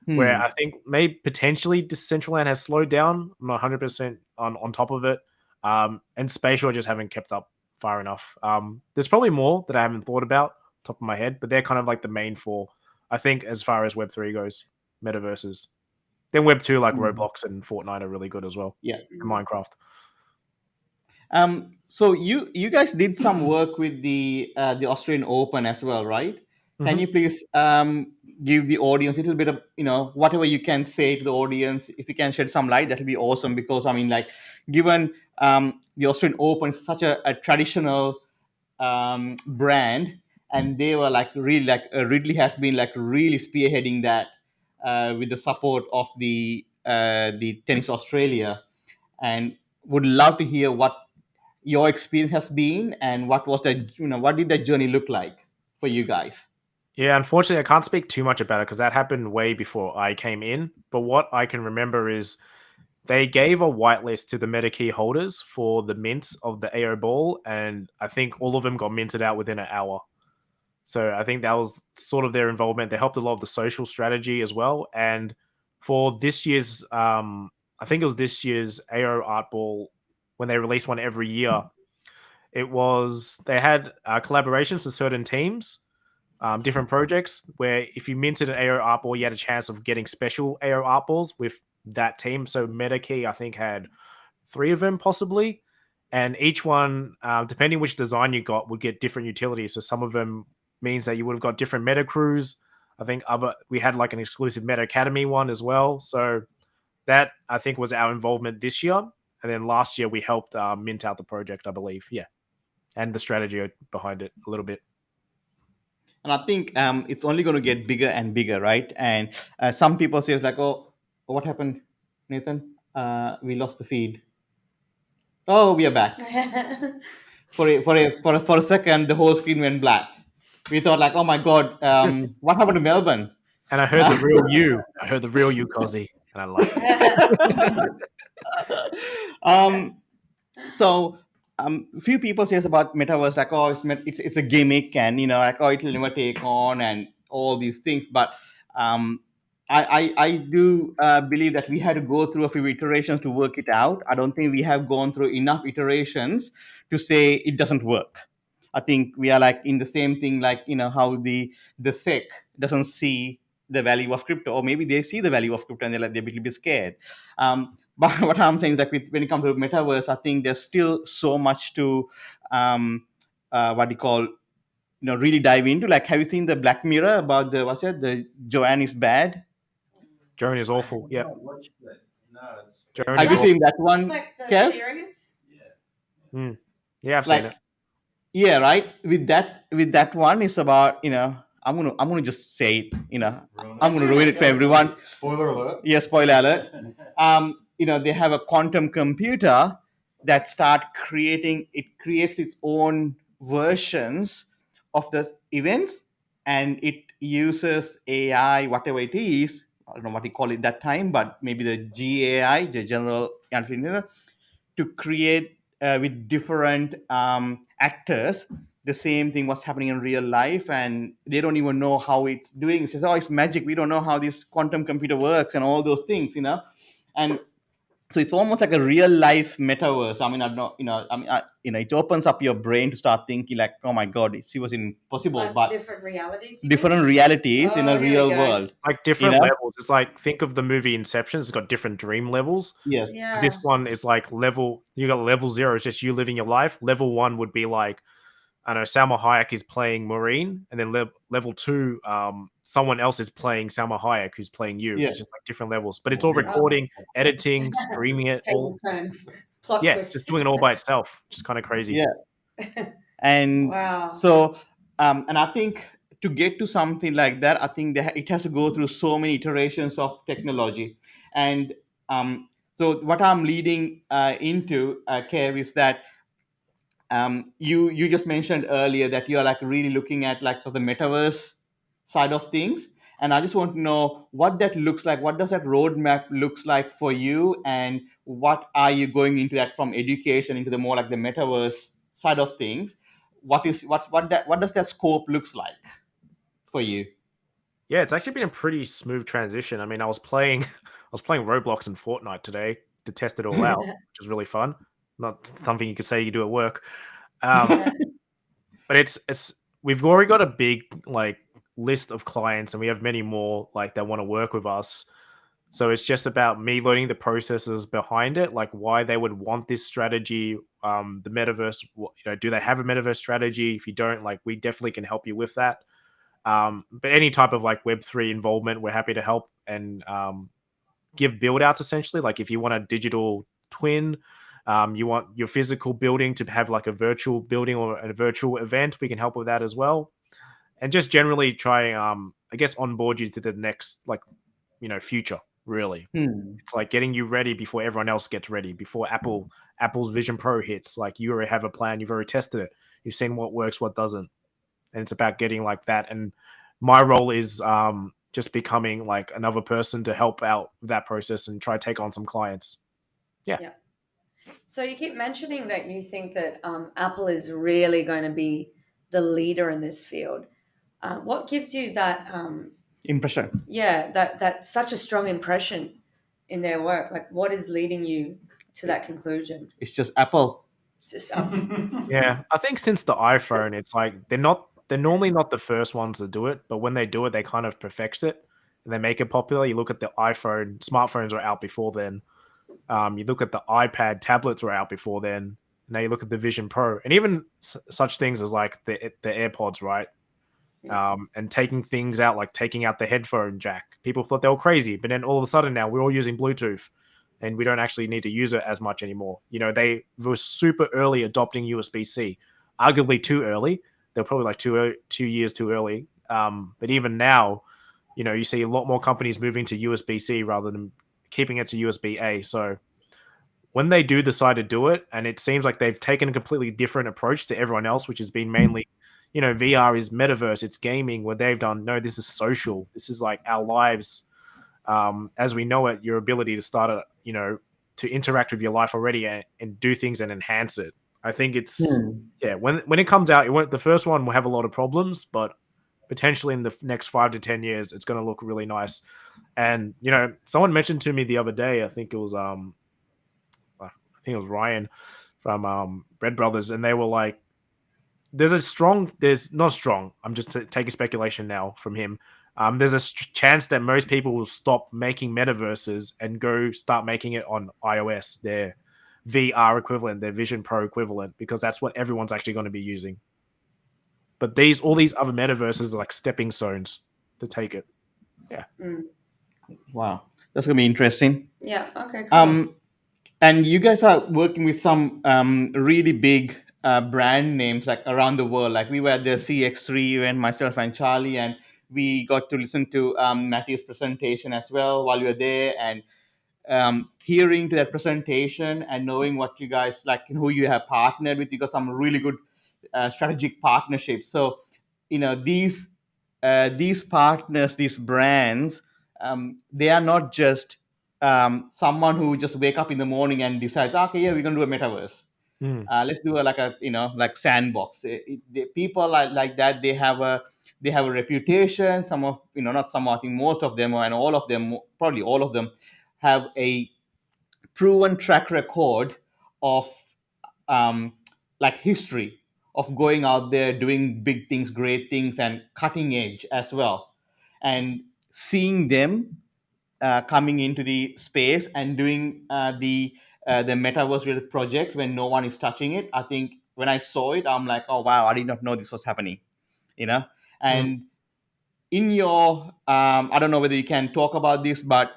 Where I think maybe potentially Decentraland has slowed down. I'm not 100% on top of it. And Spatial I just haven't kept up far enough. There's probably more that I haven't thought about top of my head, but they're kind of like the main four. I think as far as Web3 goes, metaverses. Then Web2 like Roblox and Fortnite are really good as well. Yeah. And Minecraft. So you guys did some work with the Australian Open as well, right? Can you please give the audience a little bit of whatever you can say to the audience? If you can shed some light, that'll be awesome. Because I mean, like, given the Australian Open is such a traditional brand, and they were like really Ridley has been like really spearheading that with the support of the Tennis Australia, and would love to hear what your experience has been and what was what did that journey look like for you guys. Yeah, unfortunately, I can't speak too much about it because that happened way before I came in. But what I can remember is they gave a whitelist to the MetaKey holders for the mint of the AO ball, and I think all of them got minted out within an hour. So I think that was sort of their involvement. They helped a lot of the social strategy as well. And for this year's, I think it was this year's AO Art Ball, when they release one every year, it was they had collaborations with certain teams, different projects, where if you minted an AO Art Ball, you had a chance of getting special AO Art Balls with that team. So MetaKey, I think, had 3 of them possibly. And each one, depending which design you got, would get different utilities. So some of them means that you would have got different meta crews. I think we had like an exclusive Meta Academy one as well. So that I think was our involvement this year. And then last year we helped mint out the project, I believe. Yeah. And the strategy behind it a little bit. And I think it's only going to get bigger and bigger, right? And some people say it's like, oh, what happened, Nathan? We lost the feed. Oh, we are back. For a second, the whole screen went black. We thought like, oh my god, what happened to Melbourne? And I heard the real you. I heard the real you, Cozzy, and I like it. So few people says about metaverse like, oh, it's a gimmick, and like, oh, it'll never take on, and all these things. But I do believe that we had to go through a few iterations to work it out. I don't think we have gone through enough iterations to say it doesn't work. I think we are like in the same thing, like how the SEC doesn't see the value of crypto, or maybe they see the value of crypto and they're a little bit scared. But what I'm saying is that when it comes to metaverse, I think there's still so much to what do you call, really dive into. Like, have you seen the Black Mirror about the Joanne is bad? Joan is awful. Yeah. Have you seen that one? It's like the Kev? series. Yeah. Yeah, I've seen it. Yeah, right. With that one, it's about I'm gonna just say it. I'm gonna ruin it for everyone. Spoiler alert. Yeah, spoiler alert. They have a quantum computer that creates its own versions of the events, and it uses AI, whatever it is. I don't know what you call it that time, but maybe the GAI, the general intelligence, to create with different actors the same thing what's happening in real life, and they don't even know how it's doing. It says, oh, it's magic, we don't know how this quantum computer works and all those things, and so it's almost like a real life metaverse. I mean, I don't, it opens up your brain to start thinking like, oh my god, it was impossible. Like but different realities. Different realities in a real world. Like different levels. It's like, think of the movie Inception. It's got different dream levels. Yes. Yeah. This one is like you got level 0. It's just you living your life. Level 1 would be like, I know Salma Hayek is playing Maureen, and then level 2, someone else is playing Salma Hayek, who's playing you. Yeah. It's just like different levels, but it's all recording, editing, streaming it. All turns. Plot yeah, twist. just doing it all by itself. Just kind of crazy. Yeah. And wow. So, and I think to get to something like that, I think it has to go through so many iterations of technology. And so what I'm leading into, Kev, is that you just mentioned earlier that you're like really looking at like sort of the metaverse side of things, and I just want to know what that looks like. What does that roadmap looks like for you, and what are you going into that from education into the more like the metaverse side of things? What does that scope looks like for you? Yeah, it's actually been a pretty smooth transition. I mean, I was playing Roblox and Fortnite today to test it all out, which was really fun. Not something you could say you do at work. But we've already got a big like list of clients, and we have many more like that want to work with us. So it's just about me learning the processes behind it, like why they would want this strategy. The metaverse, do they have a metaverse strategy? If you don't, like, we definitely can help you with that. But any type of like Web3 involvement, we're happy to help and give build outs essentially. Like if you want a digital twin, you want your physical building to have like a virtual building or a virtual event, we can help with that as well. And just generally try, I guess, onboard you to the next, like, future, really. It's like getting you ready before everyone else gets ready, before Apple's Vision Pro hits. Like, you already have a plan, you've already tested it, you've seen what works, what doesn't. And it's about getting like that. And my role is just becoming like another person to help out with that process and try to take on some clients. So you keep mentioning that you think that Apple is really going to be the leader in this field. What gives you that? Impression. That such a strong impression in their work. Like, what is leading you to that conclusion? It's just Apple. It's just Yeah, I think since the iPhone, it's like they're normally not the first ones to do it, but when they do it, they kind of perfect it and they make it popular. You look at the iPhone, smartphones were out before then. You look at the iPad, tablets were out before then. Now you look at the Vision Pro, and even such things as like the AirPods, right? And taking things out, like taking out the headphone jack. People thought they were crazy, but then all of a sudden now we're all using Bluetooth, and we don't actually need to use it as much anymore. You know, they were super early adopting USB-C, arguably too early. They're probably like 2 years too early. But even now, you know, you see a lot more companies moving to USB-C rather than keeping it to USB-A. So when they do decide to do it, and it seems like they've taken a completely different approach to everyone else, which has been mainly, you know, VR is metaverse, it's gaming, where they've done, no, this is social. This is like our lives as we know it, your ability to start a, you know, to interact with your life already and do things and enhance it. I think it's, yeah, when it comes out, the first one will have a lot of problems, but potentially in the next 5 to 10 years, it's going to look really nice. And, you know, someone mentioned to me the other day, I think it was Ryan from Bread Brothers, and they were like, there's not strong. I'm just taking speculation now from him. There's a chance that most people will stop making metaverses and go start making it on iOS, their VR equivalent, their Vision Pro equivalent, because that's what everyone's actually going to be using. But all these other metaverses are like stepping stones to take it. Yeah. Wow, that's gonna be interesting. Yeah. Okay. Cool. And you guys are working with some really big brand names like around the world. Like we were at the CX3 event, myself and Charlie, and we got to listen to Matthew's presentation as well while we were there, and hearing to that presentation and knowing what you guys like and who you have partnered with. You got some really good strategic partnerships. So, you know, these partners, these brands, they are not just someone who just wake up in the morning and decides, okay, yeah, we're gonna do a metaverse. Let's do like sandbox. The people like that. They have a reputation. Some of, not some, I think most of them, and all of them, probably all of them, have a proven track record of like history of going out there doing big things, great things, and cutting edge as well. And seeing them coming into the space and doing the metaverse related projects when no one is touching it. I think when I saw it, I'm like, oh wow, I did not know this was happening. And in your, I don't know whether you can talk about this, but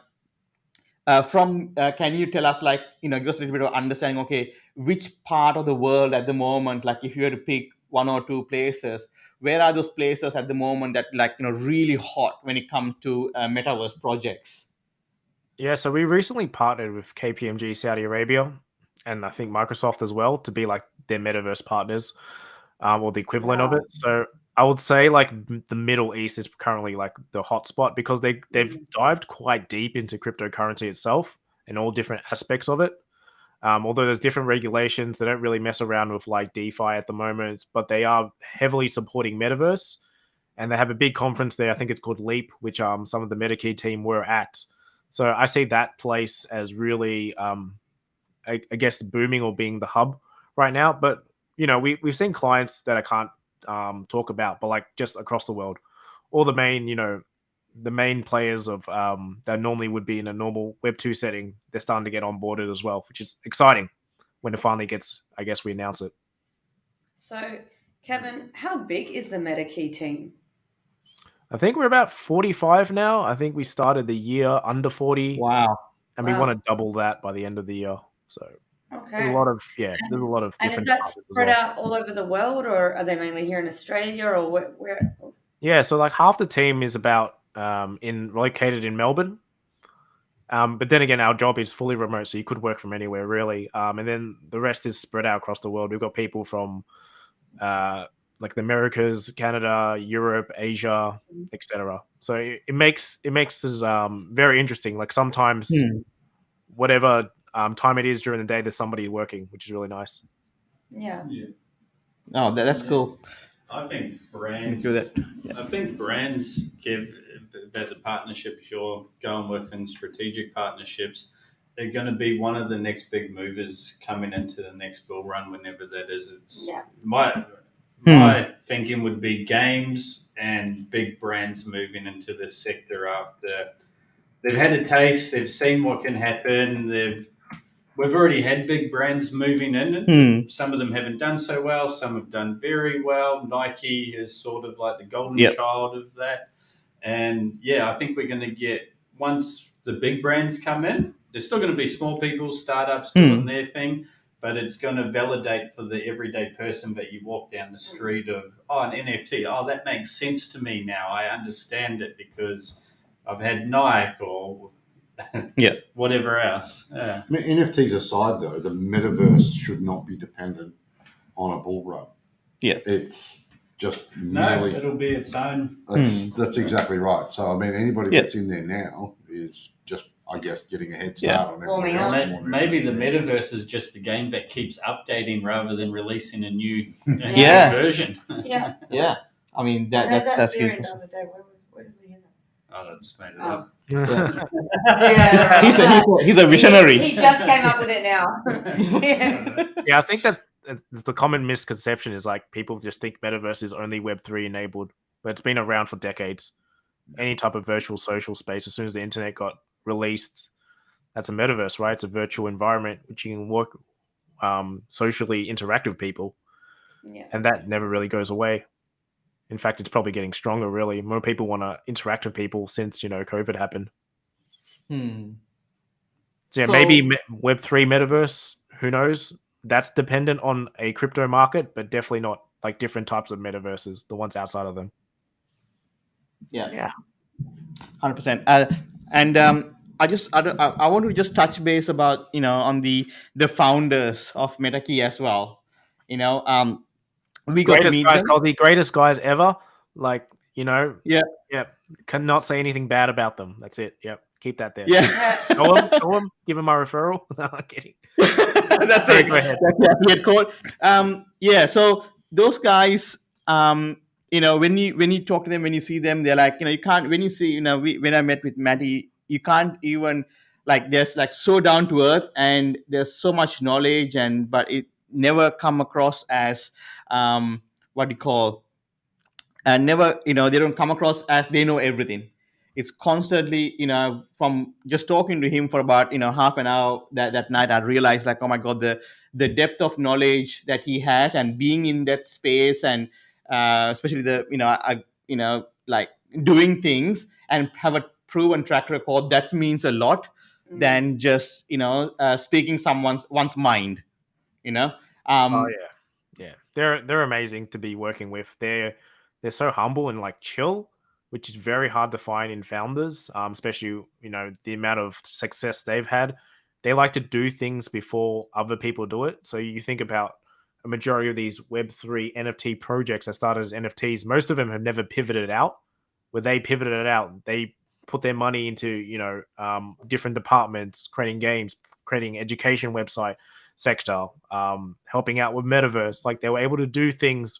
can you tell us, like, give us a little bit of understanding, okay, which part of the world at the moment, like if you had to pick one or two places, where are those places at the moment that, like, really hot when it comes to metaverse projects? Yeah, so we recently partnered with KPMG Saudi Arabia, and I think Microsoft as well, to be like their metaverse partners, or the equivalent of it. So I would say like the Middle East is currently like the hotspot because they've dived quite deep into cryptocurrency itself and all different aspects of it. Although there's different regulations, they don't really mess around with like DeFi at the moment, but they are heavily supporting metaverse, and they have a big conference there. I think it's called Leap, which some of the MetaKey team were at. So I see that place as really, I guess, booming or being the hub right now. But, we've seen clients that I can't talk about, but like just across the world, all the main, the main players of that normally would be in a normal Web2 setting, they're starting to get onboarded as well, which is exciting when it finally gets, I guess, we announce it. So, Kevin, how big is the MetaKey team? I think we're about 45 now. I think we started the year under 40. Wow. And we want to double that by the end of the year. So there's a lot of, there's a lot of and different. And is that spread out all over the world, or are they mainly here in Australia, or where? Yeah, so like half the team is about located in Melbourne. But then again, our job is fully remote, so you could work from anywhere really. And then the rest is spread out across the world. We've got people from like the Americas, Canada, Europe, Asia, etc. So it makes this very interesting. Like sometimes whatever time it is during the day, there's somebody working, which is really nice. Yeah. Oh, that's cool. I think brands. Do that. I think brands give that the partnerships you're going with and strategic partnerships. They're going to be one of the next big movers coming into the next bull run, whenever that is. It's my thinking would be games and big brands moving into this sector after they've had a taste, they've seen what can happen. We've already had big brands moving in. Some of them haven't done so well. Some have done very well. Nike is sort of like the golden child of that. And yeah, I think we're going to get, once the big brands come in, there's still going to be small people, startups doing their thing, but it's going to validate for the everyday person that you walk down the street of, an NFT. Oh, that makes sense to me now. I understand it because I've had Nike or whatever else. Yeah. I mean, NFTs aside, though, the metaverse should not be dependent on a bull run. Yeah. It's just merely... No, it'll be its own. That's exactly right. So, I mean, anybody that's in there now is just, I guess, getting a head start on everyone else. Maybe the metaverse is just the game that keeps updating rather than releasing a new version. Yeah. I mean, that's theory the other day. Where did we hear that? I just made it up. He's a visionary. He just came up with it now. I think that's the common misconception is like people just think Metaverse is only Web3 enabled, but it's been around for decades. Any type of virtual social space, as soon as the internet got released, that's a Metaverse, right? It's a virtual environment which you can work socially interact with people, and that never really goes away. In fact, it's probably getting stronger, really. More people want to interact with people since, COVID happened. So maybe Web3 Metaverse, who knows? That's dependent on a crypto market, but definitely not like different types of metaverses, the ones outside of them. Yeah. 100%. And I want to just touch base about, on the founders of MetaKey as well. We got to meet guys, them. The greatest guys ever. Like, Yeah. Cannot say anything bad about them. That's it. Yep. Keep that there. Yeah. Show them. Give them my referral. No, I'm kidding. That's it. Go ahead. That's code. So those guys, when you talk to them, when you see them, they're like, you can't, when you see, when I met with Matty, you can't even, like, there's like so down to earth and there's so much knowledge but it never come across as, what do you call, and never, they don't come across as they know everything. It's constantly, from just talking to him for about, half an hour that night, I realized like, oh my God, the depth of knowledge that he has and being in that space and especially like doing things and have a proven track record, that means a lot than just, speaking one's mind, They're amazing to be working with. They're so humble and like chill, which is very hard to find in founders, especially, the amount of success they've had. They like to do things before other people do it. So you think about a majority of these Web3 NFT projects that started as NFTs, most of them have never pivoted out. Where they pivoted it out, they put their money into, different departments, creating games, creating education website sector, helping out with Metaverse. Like they were able to do things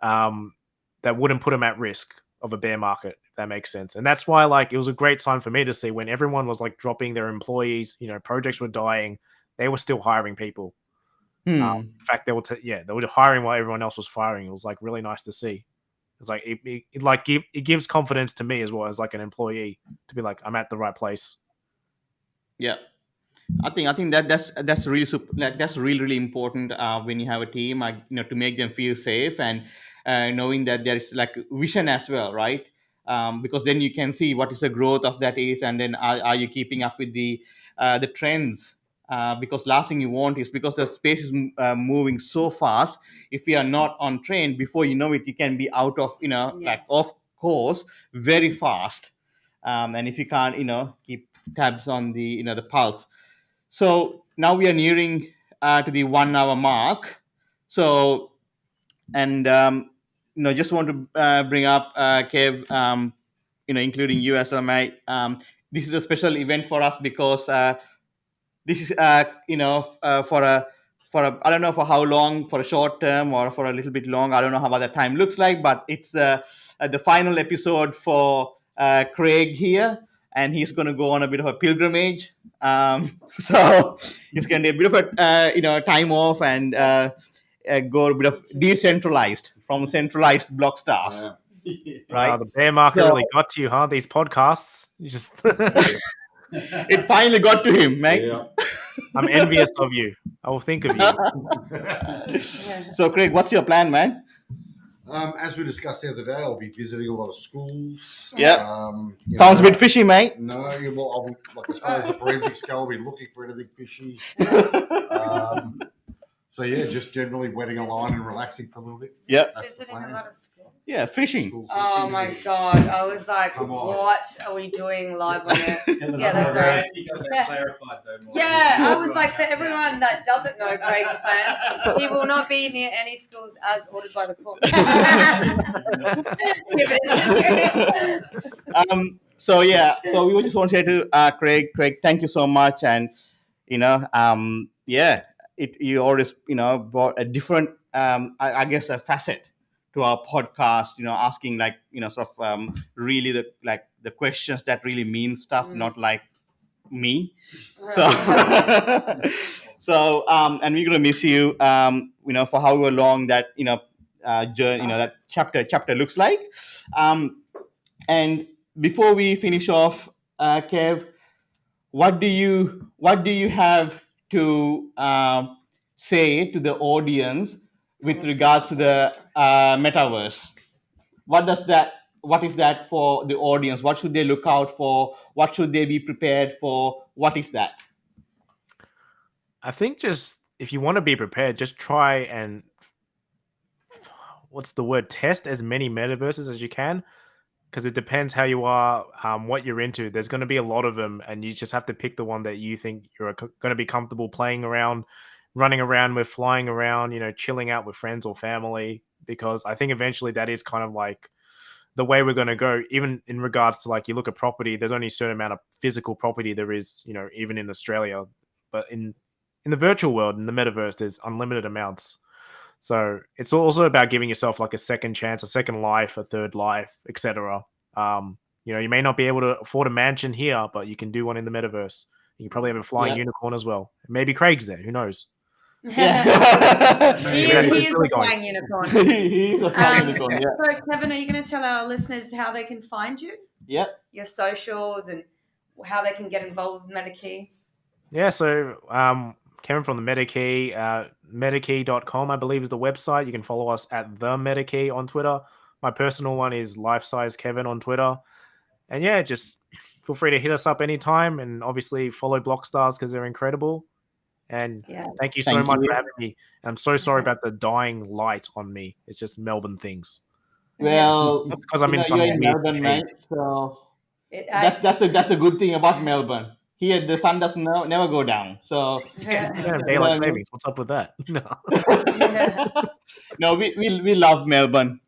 that wouldn't put them at risk of a bear market, if that makes sense. And that's why, like, it was a great sign for me to see when everyone was like dropping their employees, projects were dying, they were still hiring people. In fact, they were hiring while everyone else was firing. It was like really nice to see. It's like it gives confidence to me as well as like an employee to be like, I'm at the right place. Yeah. I think that's really that's really important when you have a team, to make them feel safe and knowing that there is like vision as well, right? Because then you can see what is the growth of that is, and then are you keeping up with the trends? Because last thing you want is, because the space is moving so fast, if you are not on trend, before you know it, you can be out of like off course very fast, and if you can't keep tabs on the the pulse. So now we are nearing to the 1 hour mark. So, and just want to bring up Kev, including you as well, mate. This is a special event for us because this is for a I don't know for how long, for a short term or for a little bit long. I don't know how that time looks like, but it's the final episode for Craig here, and he's going to go on a bit of a pilgrimage. So he's going to be a bit of a time off and go a bit of decentralized from centralized Blockstars, right? Wow, the bear market So- really got to you, huh? These podcasts. You just It finally got to him, mate. Yeah. I'm envious of you. I will think of you. So, Craig, what's your plan, man? As we discussed the other day, I'll be visiting a lot of schools. Yeah. You Sounds a know, bit fishy, mate. No, well, like as far as the forensics go, I'll be looking for anything fishy. So yeah, just generally wetting a line and relaxing for a little bit. Yeah. That's the Visiting a plan. lot of schools. Yeah, fishing. Schools, Oh fishing, my god! I was like, Come on. what are we doing live on air? Yeah, that's Right. right. You got that Yeah. clarified though. More. Yeah, I was like, for everyone that doesn't know Craig's plan, he will not be near any schools as ordered by the court. So we just want to say to Craig, thank you so much, and you always brought a different, I guess, a facet to our podcast. Asking like sort of really the questions that really mean stuff, not like me. So and we're gonna miss you. For however long that journey, that chapter looks like. And before we finish off, Kev, what do you have to say to the audience with regards to the metaverse? What is that for the audience? What should they look out for? What should they be prepared for? What is that? I think just if you want to be prepared, just try and test as many metaverses as you can, because it depends how you are, what you're into. There's going to be a lot of them, and you just have to pick the one that you think you're going to be comfortable playing around, running around with, flying around, chilling out with friends or family. Because I think eventually that is kind of like the way we're going to go. Even in regards to like, you look at property, there's only a certain amount of physical property there is, even in Australia, but in the virtual world, in the metaverse, there's unlimited amounts. So it's also about giving yourself like a second chance, a second life, a third life, etc. You may not be able to afford a mansion here, but you can do one in the metaverse. You can probably have a flying unicorn as well. Maybe Craig's there. Who knows? Yeah. he Really is a going. flying unicorn. He's a flying unicorn. Yeah. So, Kevin, are you going to tell our listeners how they can find you? Yeah. Your socials and how they can get involved with MetaKey? Yeah, so Kevin from the MetaKey, metakey.com, I believe, is the website. You can follow us at the MetaKey on Twitter. My personal one is Lifesize Kevin on Twitter. And yeah, just feel free to hit us up anytime, and obviously follow Blockstars because they're incredible. And thank you so much for having me. And I'm so sorry about the dying light on me. It's just Melbourne things. Well, Because I'm in some you're in weird Melbourne, cave. mate. So that's a good thing about Melbourne. Here, the sun doesn't never go down. So daylight savings. What's up with that? No, we love Melbourne.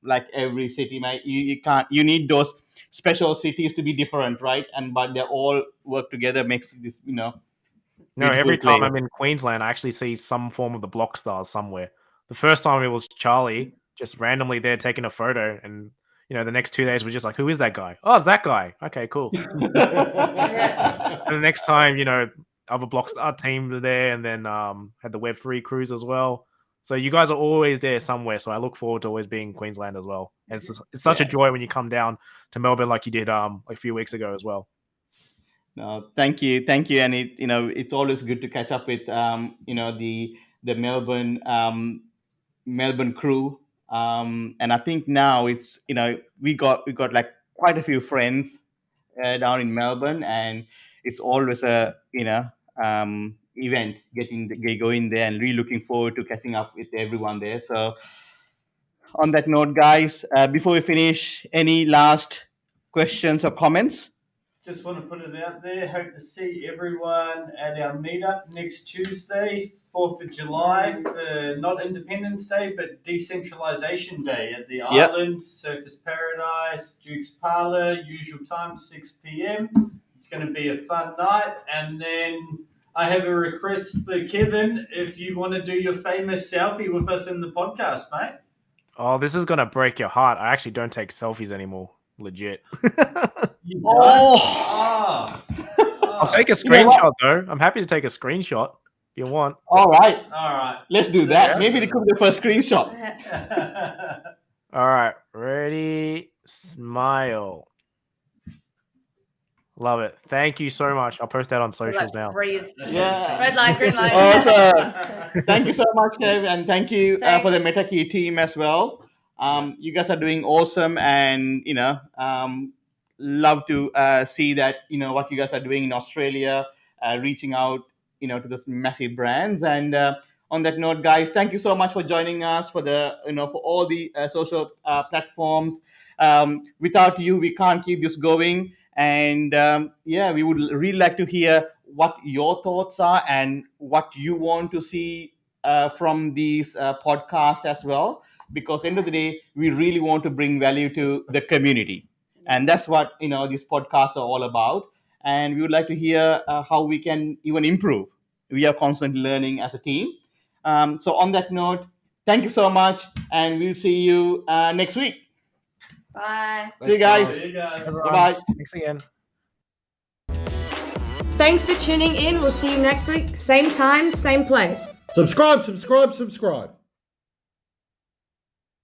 Like every city, mate. You need those special cities to be different, right? But they all work together, makes this No, every time I'm in Queensland, I actually see some form of the Blockstars somewhere. The first time it was Charlie, just randomly there taking a photo, and the next 2 days was just like, who is that guy? Oh, it's that guy. Okay, cool. And the next time, other Blockstar team were there, and then had the Web3 cruise as well. So you guys are always there somewhere. So I look forward to always being in Queensland as well. And it's such a joy when you come down to Melbourne like you did a few weeks ago as well. No, thank you, and it's always good to catch up with the Melbourne crew, and I think now it's we got like quite a few friends down in Melbourne, and it's always a event going there, and really looking forward to catching up with everyone there. So on that note, guys, before we finish, any last questions or comments? Just want to put it out there. Hope to see everyone at our meetup next Tuesday, 4th of July, for not Independence Day, but Decentralization Day at the Island, Surfers Paradise, Duke's Parlour, usual time, 6 p.m. It's going to be a fun night. And then I have a request for Kevin, if you want to do your famous selfie with us in the podcast, mate. Oh, this is gonna break your heart. I actually don't take selfies anymore. Legit. You don't? Oh. I'll take a You know what? screenshot though. I'm happy to take a screenshot if you want. All right. All right. Let's do that. Maybe it could be the first screenshot. All right, ready, smile. Love it. Thank you so much. I'll post that on socials now. Yeah. Red light, green light. Awesome. Thank you so much, Kev, and thank you for the Thanks. MetaKey team as well. You guys are doing awesome, and love to see that what you guys are doing in Australia, reaching out to those massive brands. And on that note, guys, thank you so much for joining us for the for all the social platforms. Without you, we can't keep this going. And we would really like to hear what your thoughts are and what you want to see from these podcasts as well, because end of the day, we really want to bring value to the community, and that's what these podcasts are all about. And we would like to hear how we can even improve. We are constantly learning as a team. So on that note, thank you so much, and we'll see you next week. Bye. See you guys. See you guys. Bye. Thanks again. Thanks for tuning in. We'll see you next week. Same time, same place. Subscribe.